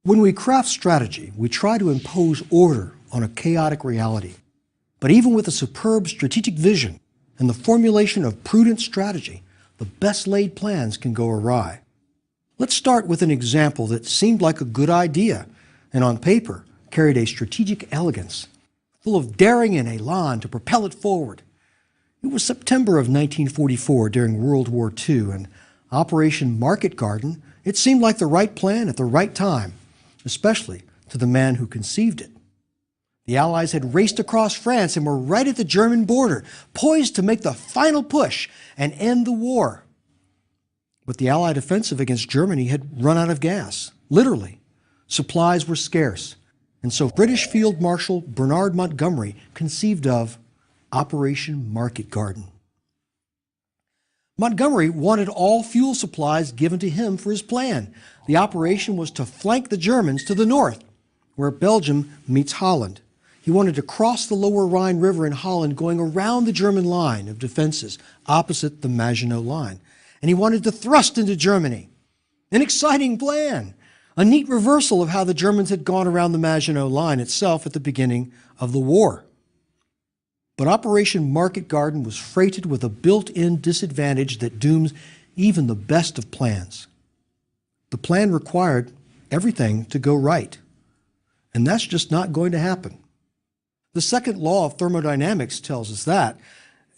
When we craft strategy, we try to impose order on a chaotic reality. But even with a superb strategic vision and the formulation of prudent strategy, the best laid plans can go awry. Let's start with an example that seemed like a good idea and on paper carried a strategic elegance, full of daring and elan to propel it forward. It was September of 1944 during World War II, and Operation Market Garden, it seemed like the right plan at the right time, especially to the man who conceived it. The Allies had raced across France and were right at the German border, poised to make the final push and end the war. But the Allied offensive against Germany had run out of gas, literally. Supplies were scarce, and so British Field Marshal Bernard Montgomery conceived of Operation Market Garden. Montgomery wanted all fuel supplies given to him for his plan. The operation was to flank the Germans to the north, where Belgium meets Holland. He wanted to cross the lower Rhine River in Holland, going around the German line of defenses opposite the Maginot Line. And he wanted to thrust into Germany. An exciting plan, a neat reversal of how the Germans had gone around the Maginot Line itself at the beginning of the war. But Operation Market Garden was freighted with a built-in disadvantage that dooms even the best of plans. The plan required everything to go right, and that's just not going to happen. The second law of thermodynamics tells us that.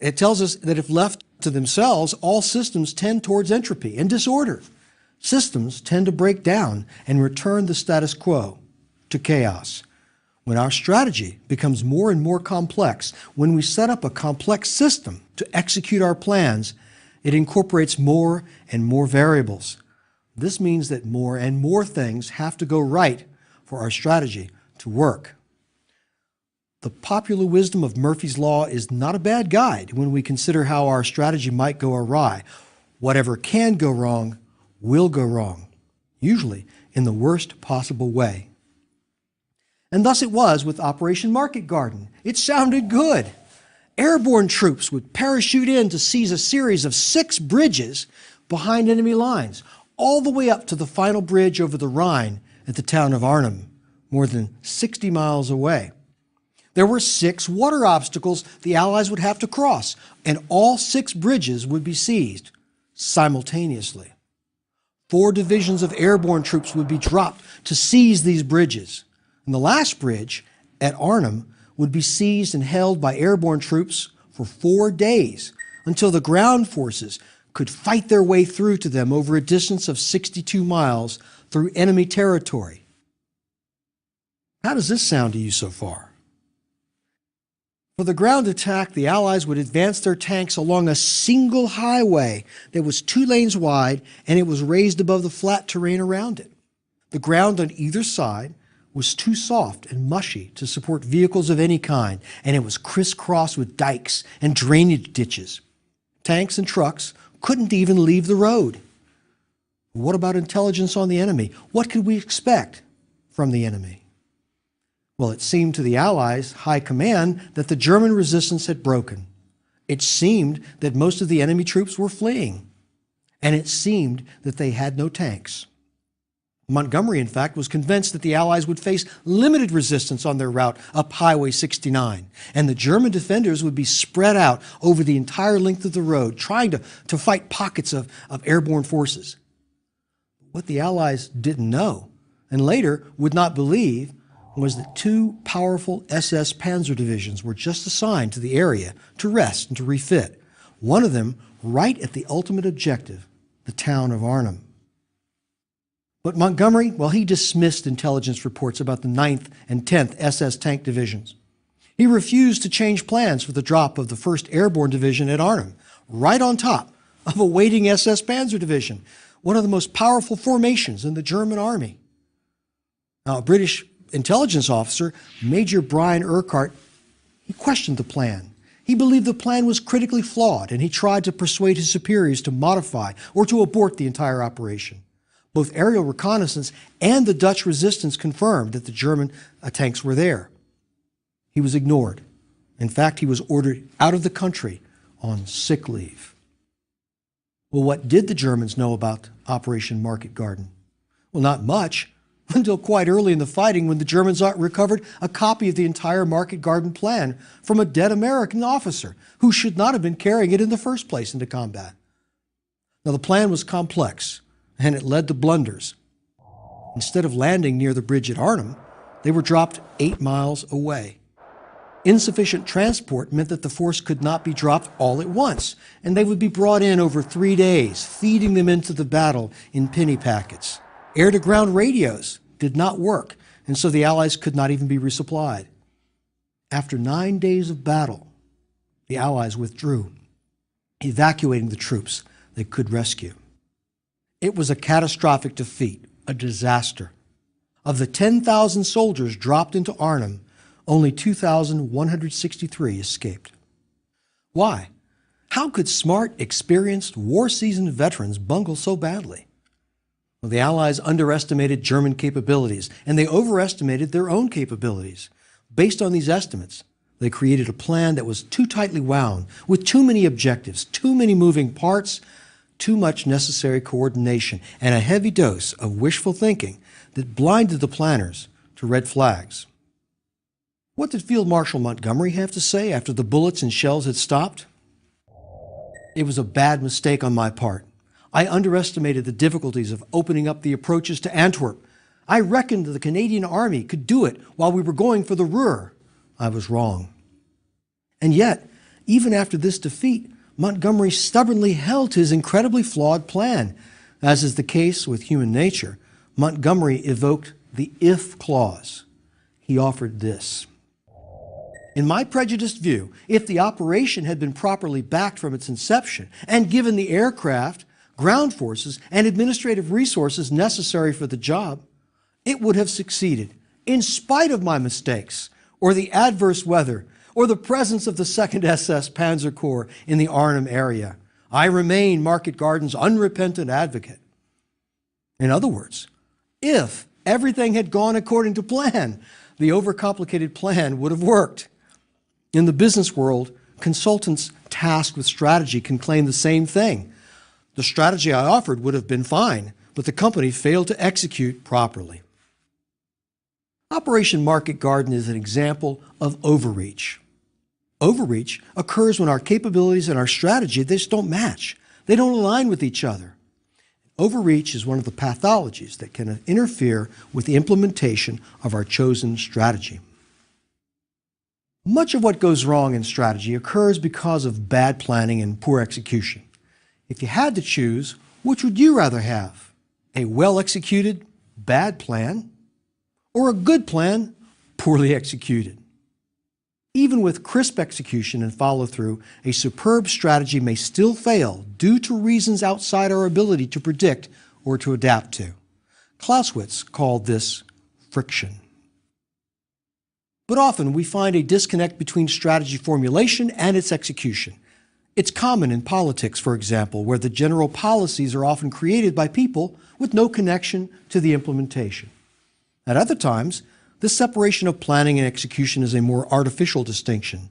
It tells us that if left to themselves, all systems tend towards entropy and disorder. Systems tend to break down and return the status quo to chaos. When our strategy becomes more and more complex, when we set up a complex system to execute our plans, it incorporates more and more variables. This means that more and more things have to go right for our strategy to work. The popular wisdom of Murphy's Law is not a bad guide when we consider how our strategy might go awry. Whatever can go wrong will go wrong, usually in the worst possible way. And thus it was with Operation Market Garden. It sounded good. Airborne troops would parachute in to seize a series of 6 bridges behind enemy lines, all the way up to the final bridge over the Rhine at the town of Arnhem, more than 60 miles away. There were 6 water obstacles the Allies would have to cross, and all 6 bridges would be seized simultaneously. 4 divisions of airborne troops would be dropped to seize these bridges. And the last bridge, at Arnhem, would be seized and held by airborne troops for 4 days until the ground forces could fight their way through to them over a distance of 62 miles through enemy territory. How does this sound to you so far? For the ground attack, the Allies would advance their tanks along a single highway that was 2 lanes wide, and it was raised above the flat terrain around it. The ground on either side was too soft and mushy to support vehicles of any kind, and it was crisscrossed with dikes and drainage ditches. Tanks and trucks couldn't even leave the road. What about intelligence on the enemy? What could we expect from the enemy? Well, it seemed to the Allies' high command that the German resistance had broken. It seemed that most of the enemy troops were fleeing, and it seemed that they had no tanks. Montgomery, in fact, was convinced that the Allies would face limited resistance on their route up Highway 69, and the German defenders would be spread out over the entire length of the road, trying to fight pockets of airborne forces. What the Allies didn't know, and later would not believe, was that 2 powerful SS Panzer divisions were just assigned to the area to rest and to refit, one of them right at the ultimate objective, the town of Arnhem. But Montgomery, well, he dismissed intelligence reports about the 9th and 10th SS Tank Divisions. He refused to change plans for the drop of the 1st Airborne Division at Arnhem, right on top of a waiting SS Panzer Division, one of the most powerful formations in the German army. Now, a British intelligence officer, Major Brian Urquhart, he questioned the plan. He believed the plan was critically flawed, and he tried to persuade his superiors to modify or to abort the entire operation. Both aerial reconnaissance and the Dutch resistance confirmed that the German tanks were there. He was ignored. In fact, he was ordered out of the country on sick leave. Well, what did the Germans know about Operation Market Garden? Well, not much. until quite early in the fighting when the Germans recovered a copy of the entire Market Garden plan from a dead American officer who should not have been carrying it in the first place into combat. Now, the plan was complex, and it led to blunders. Instead of landing near the bridge at Arnhem, they were dropped 8 miles away. Insufficient transport meant that the force could not be dropped all at once, and they would be brought in over 3 days, feeding them into the battle in penny packets. Air-to-ground radios did not work, and so the Allies could not even be resupplied. After 9 days of battle, the Allies withdrew, evacuating the troops they could rescue. It was a catastrophic defeat, a disaster. Of the 10,000 soldiers dropped into Arnhem, only 2,163 escaped. Why? How could smart, experienced, war-seasoned veterans bungle so badly? Well, the Allies underestimated German capabilities, and they overestimated their own capabilities. Based on these estimates, they created a plan that was too tightly wound, with too many objectives, too many moving parts, too much necessary coordination, and a heavy dose of wishful thinking that blinded the planners to red flags. What did Field Marshal Montgomery have to say after the bullets and shells had stopped? It was a bad mistake on my part. I underestimated the difficulties of opening up the approaches to Antwerp. I reckoned the Canadian Army could do it while we were going for the Ruhr. I was wrong. And yet, even after this defeat, Montgomery stubbornly held to his incredibly flawed plan. As is the case with human nature, Montgomery evoked the if clause. He offered this. In my prejudiced view, if the operation had been properly backed from its inception and given the aircraft, ground forces, and administrative resources necessary for the job, it would have succeeded, in spite of my mistakes, or the adverse weather, or the presence of the 2nd SS Panzer Corps in the Arnhem area. I remain Market Garden's unrepentant advocate. In other words, if everything had gone according to plan, the overcomplicated plan would have worked. In the business world, consultants tasked with strategy can claim the same thing. The strategy I offered would have been fine, but the company failed to execute properly. Operation Market Garden is an example of overreach. Overreach occurs when our capabilities and our strategy, they just don't match. They don't align with each other. Overreach is one of the pathologies that can interfere with the implementation of our chosen strategy. Much of what goes wrong in strategy occurs because of bad planning and poor execution. If you had to choose, which would you rather have? A well-executed, bad plan, or a good plan, poorly executed? Even with crisp execution and follow-through, a superb strategy may still fail due to reasons outside our ability to predict or to adapt to. Clausewitz called this friction. But often we find a disconnect between strategy formulation and its execution. It's common in politics, for example, where the general policies are often created by people with no connection to the implementation. At other times, this separation of planning and execution is a more artificial distinction.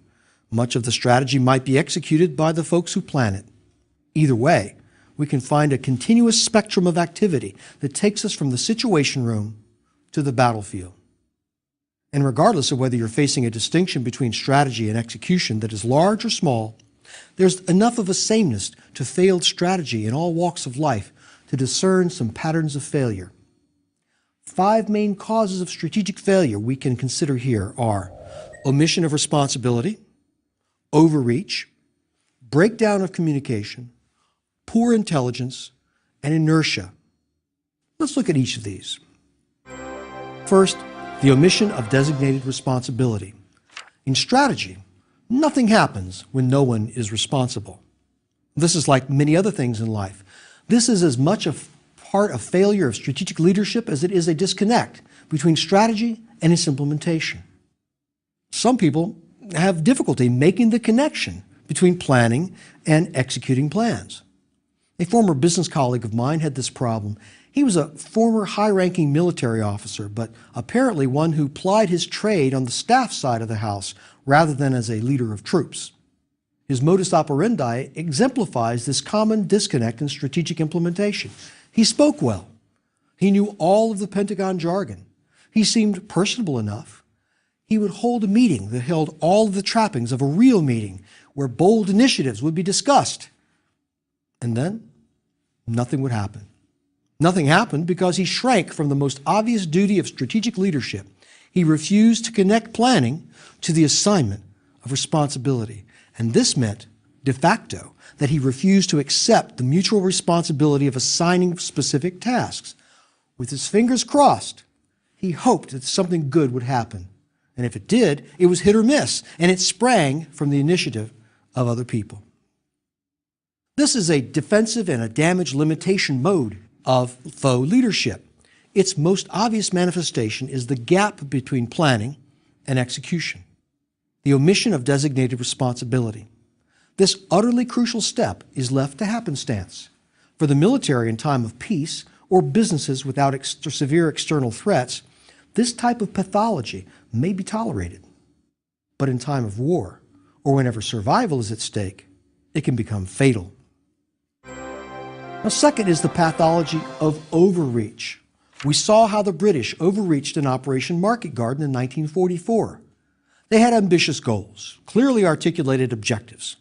Much of the strategy might be executed by the folks who plan it. Either way, we can find a continuous spectrum of activity that takes us from the situation room to the battlefield. And regardless of whether you're facing a distinction between strategy and execution that is large or small, there's enough of a sameness to failed strategy in all walks of life to discern some patterns of failure. 5 main causes of strategic failure we can consider here are omission of responsibility, overreach, breakdown of communication, poor intelligence, and inertia. Let's look at each of these. First, the omission of designated responsibility. In strategy, nothing happens when no one is responsible. This is like many other things in life. This is as much a part of failure of strategic leadership as it is a disconnect between strategy and its implementation. Some people have difficulty making the connection between planning and executing plans. A former business colleague of mine had this problem. He was a former high-ranking military officer, but apparently one who plied his trade on the staff side of the house rather than as a leader of troops. His modus operandi exemplifies this common disconnect in strategic implementation. He spoke well. He knew all of the Pentagon jargon. He seemed personable enough. He would hold a meeting that held all of the trappings of a real meeting where bold initiatives would be discussed. And then nothing would happen. Nothing happened because he shrank from the most obvious duty of strategic leadership. He refused to connect planning to the assignment of responsibility. And this meant, de facto, that he refused to accept the mutual responsibility of assigning specific tasks. With his fingers crossed, he hoped that something good would happen. And if it did, it was hit or miss, and it sprang from the initiative of other people. This is a defensive and a damage limitation mode of faux leadership. Its most obvious manifestation is the gap between planning and execution, the omission of designated responsibility. This utterly crucial step is left to happenstance. For the military in time of peace or businesses without severe external threats, this type of pathology may be tolerated. But in time of war, or whenever survival is at stake, it can become fatal. Now, second is the pathology of overreach. We saw how the British overreached in Operation Market Garden in 1944. They had ambitious goals, clearly articulated objectives,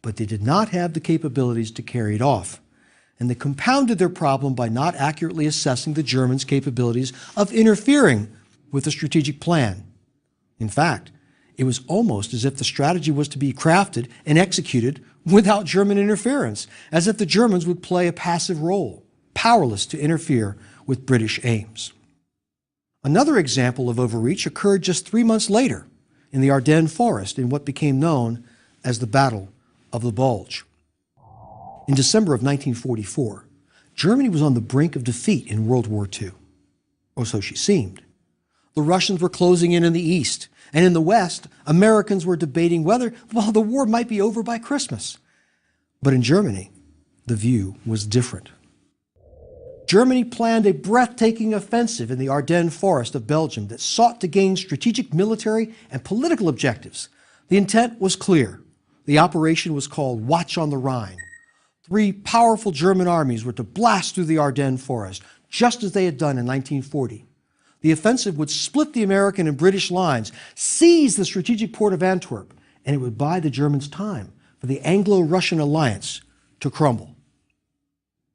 but they did not have the capabilities to carry it off. And they compounded their problem by not accurately assessing the Germans' capabilities of interfering with the strategic plan. In fact, it was almost as if the strategy was to be crafted and executed without German interference, as if the Germans would play a passive role, powerless to interfere with British aims. Another example of overreach occurred just 3 months later in the Ardennes forest in what became known as the Battle of the Bulge. In December of 1944, Germany was on the brink of defeat in World War II, or so she seemed. The Russians were closing in the east, and in the west, Americans were debating whether, well, the war might be over by Christmas. But in Germany, the view was different. Germany planned a breathtaking offensive in the Ardennes forest of Belgium that sought to gain strategic military and political objectives. The intent was clear. The operation was called Watch on the Rhine. 3 powerful German armies were to blast through the Ardennes forest, just as they had done in 1940. The offensive would split the American and British lines, seize the strategic port of Antwerp, and it would buy the Germans time for the Anglo-Russian alliance to crumble.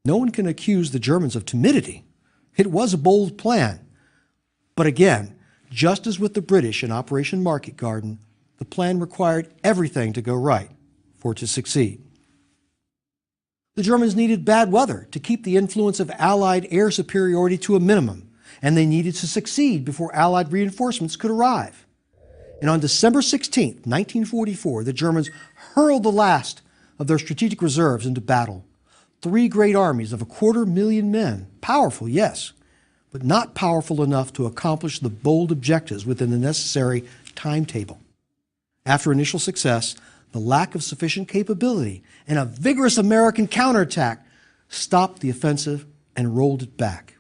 No one can accuse the Germans of timidity. It was a bold plan. But again, just as with the British in Operation Market Garden, the plan required everything to go right for it to succeed. The Germans needed bad weather to keep the influence of Allied air superiority to a minimum, and they needed to succeed before Allied reinforcements could arrive. And on December 16, 1944, the Germans hurled the last of their strategic reserves into battle. 3 great armies of 250,000 men, powerful, yes, but not powerful enough to accomplish the bold objectives within the necessary timetable. After initial success, the lack of sufficient capability and a vigorous American counterattack stopped the offensive and rolled it back.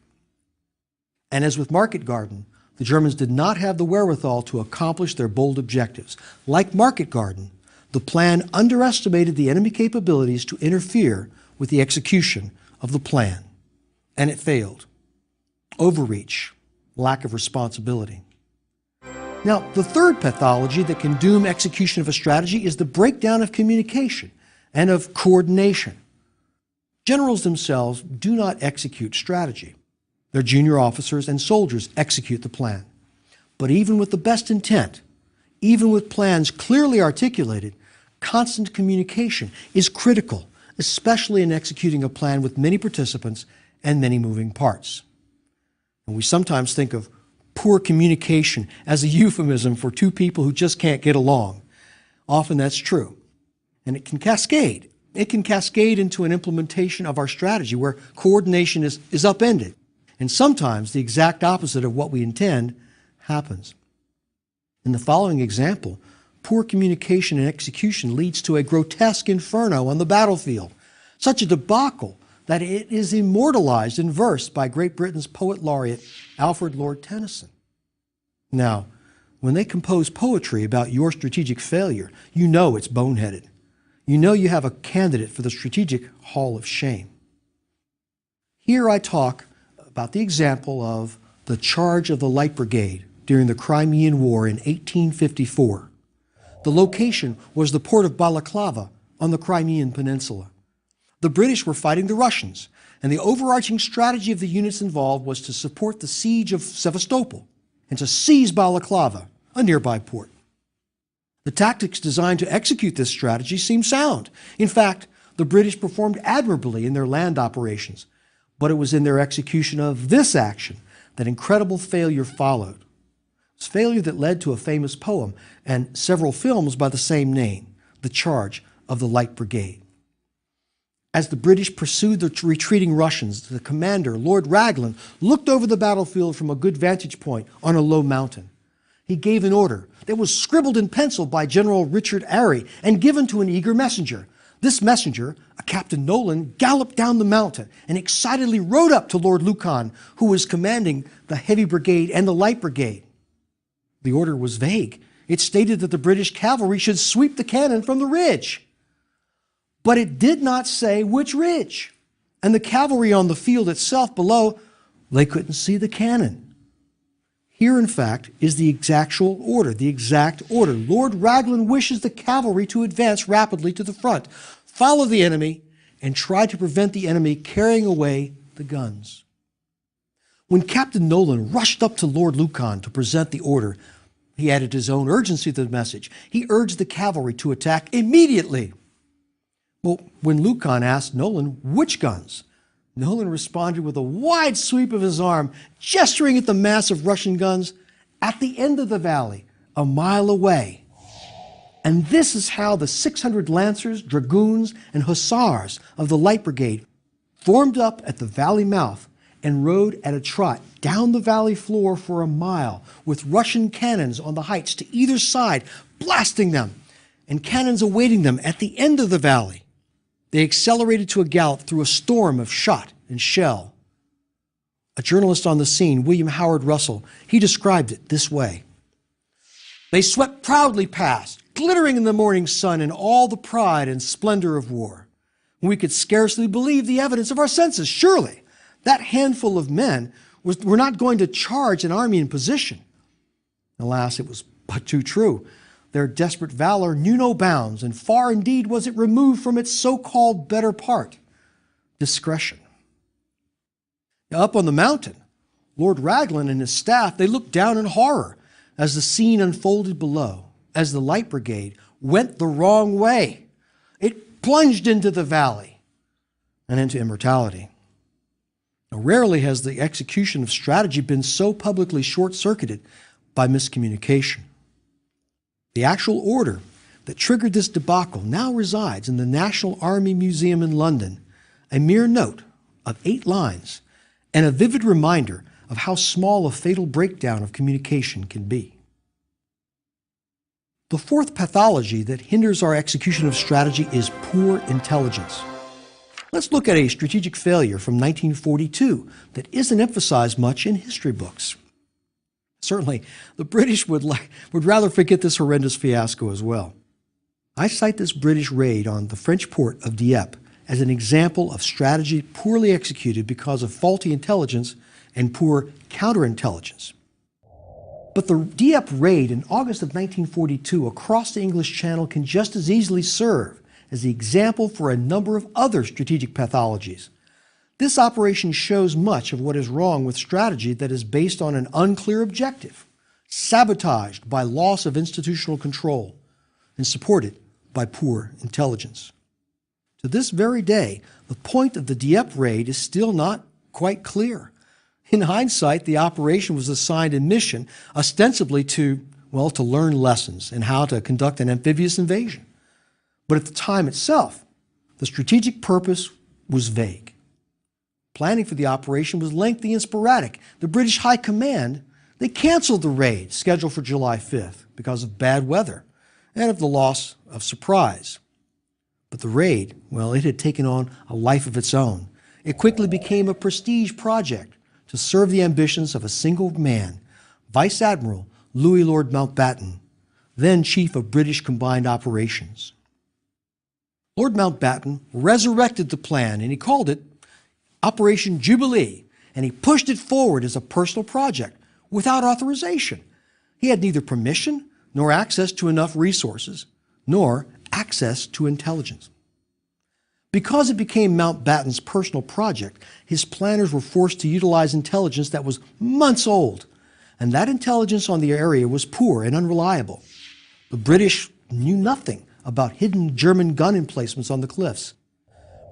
And as with Market Garden, the Germans did not have the wherewithal to accomplish their bold objectives. Like Market Garden, the plan underestimated the enemy capabilities to interfere with the execution of the plan, and it failed. Overreach, lack of responsibility. Now, the third pathology that can doom execution of a strategy is the breakdown of communication and of coordination. Generals themselves do not execute strategy. Their junior officers and soldiers execute the plan. But even with the best intent, even with plans clearly articulated, constant communication is critical, especially in executing a plan with many participants and many moving parts. And we sometimes think of poor communication as a euphemism for 2 people who just can't get along. Often that's true. And it can cascade. It can cascade into an implementation of our strategy where coordination is upended. And sometimes the exact opposite of what we intend happens. In the following example, poor communication and execution leads to a grotesque inferno on the battlefield, such a debacle that it is immortalized in verse by Great Britain's poet laureate Alfred Lord Tennyson. Now, when they compose poetry about your strategic failure, you know it's boneheaded. You know you have a candidate for the strategic hall of shame. Here I talk about the example of the charge of the Light Brigade during the Crimean War in 1854. The location was the port of Balaclava on the Crimean Peninsula. The British were fighting the Russians, and the overarching strategy of the units involved was to support the siege of Sevastopol and to seize Balaclava, a nearby port. The tactics designed to execute this strategy seemed sound. In fact, the British performed admirably in their land operations, but it was in their execution of this action that incredible failure followed. It was failure that led to a famous poem and several films by the same name, The Charge of the Light Brigade. As the British pursued the retreating Russians, the commander, Lord Raglan, looked over the battlefield from a good vantage point on a low mountain. He gave an order that was scribbled in pencil by General Richard Arey and given to an eager messenger. This messenger, a Captain Nolan, galloped down the mountain and excitedly rode up to Lord Lucan, who was commanding the Heavy Brigade and the Light Brigade. The order was vague. It stated that the British cavalry should sweep the cannon from the ridge. But it did not say which ridge. And the cavalry on the field itself below, they couldn't see the cannon. Here, in fact, is the exact order. Lord Raglan wishes the cavalry to advance rapidly to the front, follow the enemy, and try to prevent the enemy carrying away the guns. When Captain Nolan rushed up to Lord Lucan to present the order, he added his own urgency to the message. He urged the cavalry to attack immediately. Well, when Lucan asked Nolan which guns, Nolan responded with a wide sweep of his arm, gesturing at the mass of Russian guns at the end of the valley, a mile away. And this is how the 600 Lancers, Dragoons, and Hussars of the Light Brigade formed up at the valley mouth and rode at a trot down the valley floor for a mile, with Russian cannons on the heights to either side, blasting them, and cannons awaiting them at the end of the valley. They accelerated to a gallop through a storm of shot and shell. A journalist on the scene, William Howard Russell, he described it this way. They swept proudly past, glittering in the morning sun in all the pride and splendor of war. We could scarcely believe the evidence of our senses. Surely, that handful of men were not going to charge an army in position. Alas, it was but too true. Their desperate valor knew no bounds, and far indeed was it removed from its so-called better part, discretion. Now, up on the mountain, Lord Raglan and his staff, they looked down in horror as the scene unfolded below, as the Light Brigade went the wrong way. It plunged into the valley and into immortality. Now, rarely has the execution of strategy been so publicly short-circuited by miscommunication. The actual order that triggered this debacle now resides in the National Army Museum in London, a mere note of 8 lines and a vivid reminder of how small a fatal breakdown of communication can be. The fourth pathology that hinders our execution of strategy is poor intelligence. Let's look at a strategic failure from 1942 that isn't emphasized much in history books. Certainly, the British would rather forget this horrendous fiasco as well. I cite this British raid on the French port of Dieppe as an example of strategy poorly executed because of faulty intelligence and poor counterintelligence. But the Dieppe raid in August of 1942 across the English Channel can just as easily serve as the example for a number of other strategic pathologies. This operation shows much of what is wrong with strategy that is based on an unclear objective, sabotaged by loss of institutional control, and supported by poor intelligence. To this very day, the point of the Dieppe raid is still not quite clear. In hindsight, the operation was assigned a mission ostensibly to learn lessons in how to conduct an amphibious invasion. But at the time itself, the strategic purpose was vague. Planning for the operation was lengthy and sporadic. The British High Command, they canceled the raid scheduled for July 5th because of bad weather and of the loss of surprise. But the raid, it had taken on a life of its own. It quickly became a prestige project to serve the ambitions of a single man, Vice Admiral Louis Lord Mountbatten, then Chief of British Combined Operations. Lord Mountbatten resurrected the plan, and he called it Operation Jubilee, and he pushed it forward as a personal project without authorization. He had neither permission nor access to enough resources, nor access to intelligence. Because it became Mountbatten's personal project, his planners were forced to utilize intelligence that was months old, and that intelligence on the area was poor and unreliable. The British knew nothing about hidden German gun emplacements on the cliffs.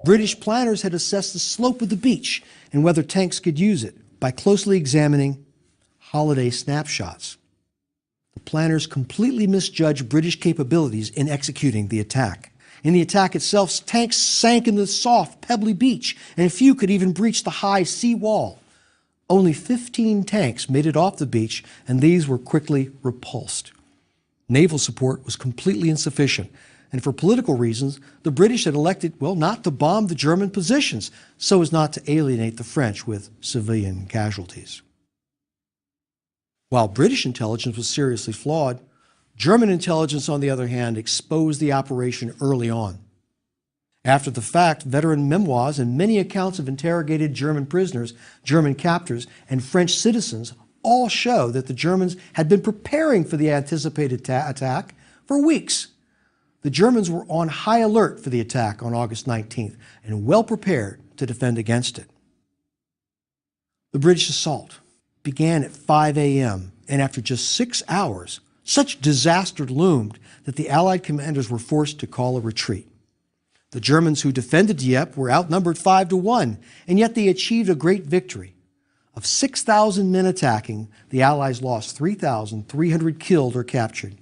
British planners had assessed the slope of the beach and whether tanks could use it by closely examining holiday snapshots. The planners completely misjudged British capabilities in executing the attack. In the attack itself, tanks sank in the soft, pebbly beach, and a few could even breach the high sea wall. Only 15 tanks made it off the beach, and these were quickly repulsed. Naval support was completely insufficient, and for political reasons, the British had elected, not to bomb the German positions, so as not to alienate the French with civilian casualties. While British intelligence was seriously flawed, German intelligence, on the other hand, exposed the operation early on. After the fact, veteran memoirs and many accounts of interrogated German prisoners, German captors, and French citizens all show that the Germans had been preparing for the anticipated attack for weeks. The Germans were on high alert for the attack on August 19th and well prepared to defend against it. The British assault began at 5 a.m., and after just 6 hours, such disaster loomed that the Allied commanders were forced to call a retreat. The Germans who defended Dieppe were outnumbered 5-1, and yet they achieved a great victory. Of 6,000 men attacking, the Allies lost 3,300 killed or captured.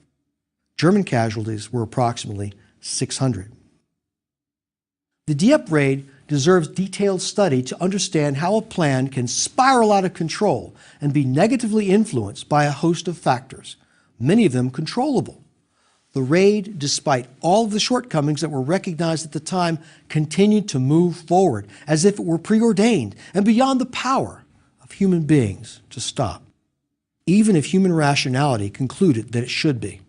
German casualties were approximately 600. The Dieppe raid deserves detailed study to understand how a plan can spiral out of control and be negatively influenced by a host of factors, many of them controllable. The raid, despite all of the shortcomings that were recognized at the time, continued to move forward as if it were preordained and beyond the power of human beings to stop, even if human rationality concluded that it should be.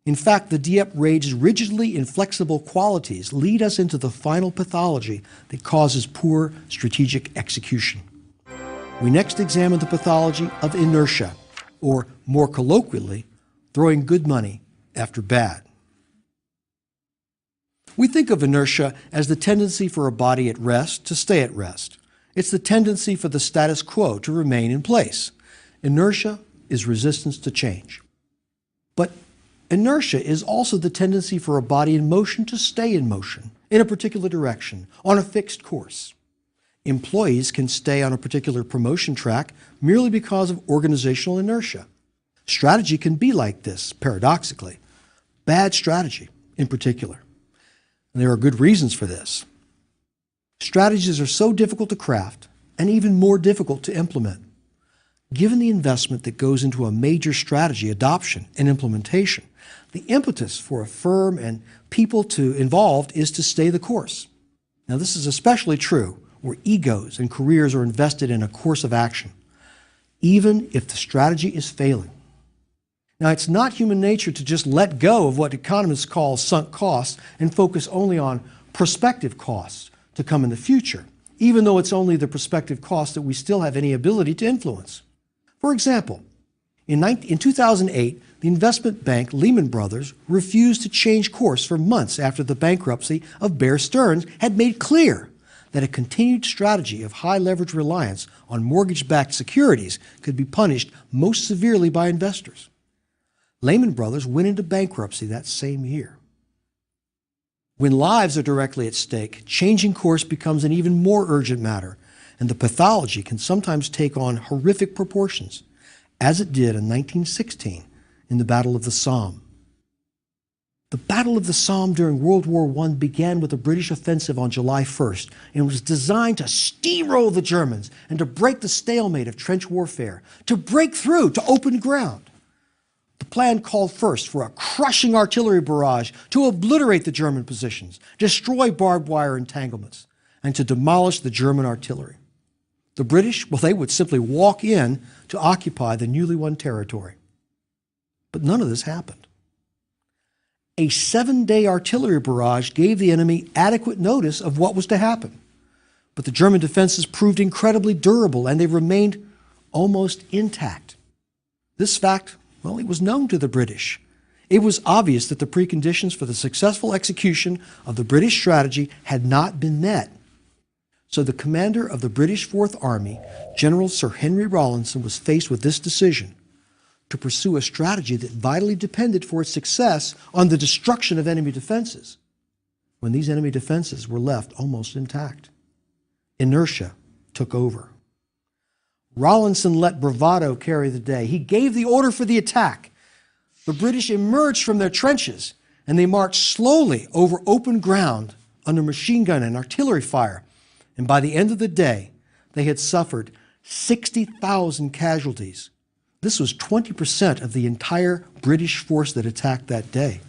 In fact, the Dieppe raid's rigidly inflexible qualities lead us into the final pathology that causes poor strategic execution. We next examine the pathology of inertia, or more colloquially, throwing good money after bad. We think of inertia as the tendency for a body at rest to stay at rest. It's the tendency for the status quo to remain in place. Inertia is resistance to change. But inertia is also the tendency for a body in motion to stay in motion, in a particular direction, on a fixed course. Employees can stay on a particular promotion track merely because of organizational inertia. Strategy can be like this, paradoxically. Bad strategy, in particular. And there are good reasons for this. Strategies are so difficult to craft and even more difficult to implement. Given the investment that goes into a major strategy adoption and implementation, the impetus for a firm and people involved is to stay the course. Now, this is especially true where egos and careers are invested in a course of action, even if the strategy is failing. Now, it's not human nature to just let go of what economists call sunk costs and focus only on prospective costs to come in the future, even though it's only the prospective costs that we still have any ability to influence. For example, in 2008, the investment bank Lehman Brothers refused to change course for months after the bankruptcy of Bear Stearns had made clear that a continued strategy of high leverage reliance on mortgage-backed securities could be punished most severely by investors. Lehman Brothers went into bankruptcy that same year. When lives are directly at stake, changing course becomes an even more urgent matter, and the pathology can sometimes take on horrific proportions, as it did in 1916 in the Battle of the Somme. The Battle of the Somme during World War I began with a British offensive on July 1st and was designed to steamroll the Germans and to break the stalemate of trench warfare, to break through to open ground. The plan called first for a crushing artillery barrage to obliterate the German positions, destroy barbed wire entanglements, and to demolish the German artillery. The British, they would simply walk in to occupy the newly won territory. But none of this happened. A 7-day artillery barrage gave the enemy adequate notice of what was to happen. but the German defenses proved incredibly durable and they remained almost intact. This fact, well, it was known to the British. It was obvious that the preconditions for the successful execution of the British strategy had not been met. So the commander of the British Fourth Army, General Sir Henry Rawlinson, was faced with this decision: to pursue a strategy that vitally depended for its success on the destruction of enemy defenses, when these enemy defenses were left almost intact. Inertia took over. Rawlinson let bravado carry the day. He gave the order for the attack. The British emerged from their trenches and they marched slowly over open ground under machine gun and artillery fire. And by the end of the day, they had suffered 60,000 casualties. This was 20% of the entire British force that attacked that day.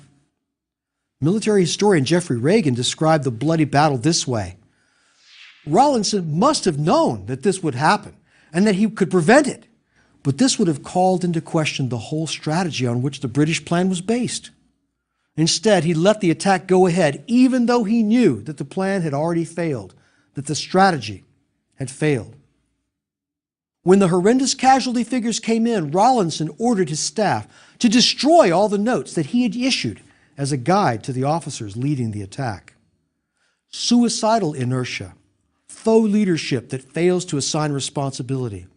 Military historian Jeffrey Reagan described the bloody battle this way: Rawlinson must have known that this would happen and that he could prevent it, but this would have called into question the whole strategy on which the British plan was based. Instead, he let the attack go ahead, even though he knew that the plan had already failed, that the strategy had failed. When the horrendous casualty figures came in, Rawlinson ordered his staff to destroy all the notes that he had issued as a guide to the officers leading the attack. Suicidal inertia, faux leadership that fails to assign responsibility,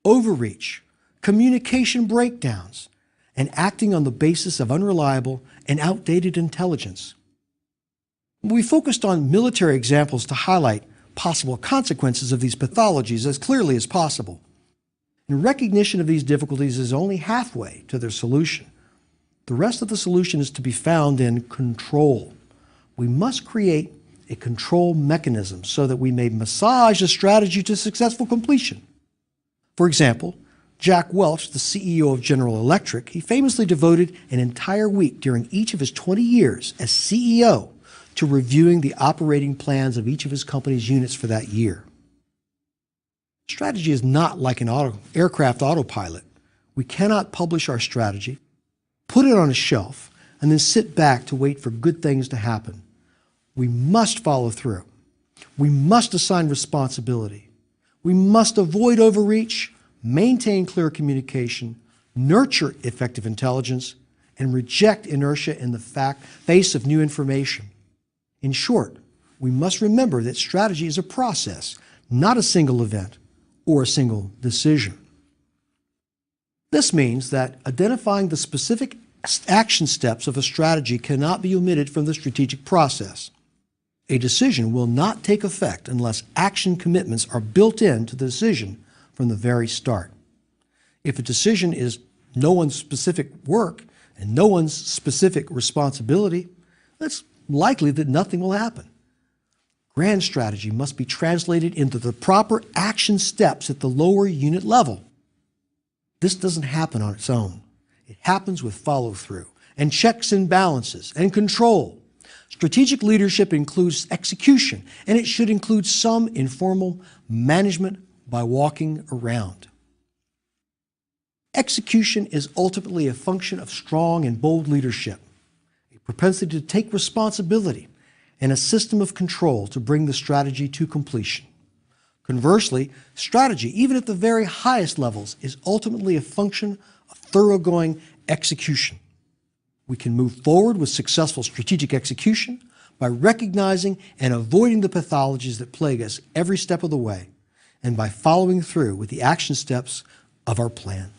overreach, communication breakdowns, and acting on the basis of unreliable and outdated intelligence. We focused on military examples to highlight possible consequences of these pathologies as clearly as possible. And recognition of these difficulties is only halfway to their solution. The rest of the solution is to be found in control. We must create a control mechanism so that we may massage a strategy to successful completion. For example, Jack Welch, the CEO of General Electric, he famously devoted an entire week during each of his 20 years as CEO to reviewing the operating plans of each of his company's units for that year. Strategy is not like an aircraft autopilot. We cannot publish our strategy, put it on a shelf, and then sit back to wait for good things to happen. We must follow through. We must assign responsibility. We must avoid overreach, maintain clear communication, nurture effective intelligence, and reject inertia in the face of new information. In short, we must remember that strategy is a process, not a single event or a single decision. This means that identifying the specific action steps of a strategy cannot be omitted from the strategic process. A decision will not take effect unless action commitments are built into the decision from the very start. If a decision is no one's specific work and no one's specific responsibility, it's likely that nothing will happen. Grand strategy must be translated into the proper action steps at the lower unit level. This doesn't happen on its own. It happens with follow-through and checks and balances and control. Strategic leadership includes execution, and it should include some informal management by walking around. Execution is ultimately a function of strong and bold leadership, a propensity to take responsibility, and a system of control to bring the strategy to completion. Conversely, strategy, even at the very highest levels, is ultimately a function of thoroughgoing execution. We can move forward with successful strategic execution by recognizing and avoiding the pathologies that plague us every step of the way, and by following through with the action steps of our plan.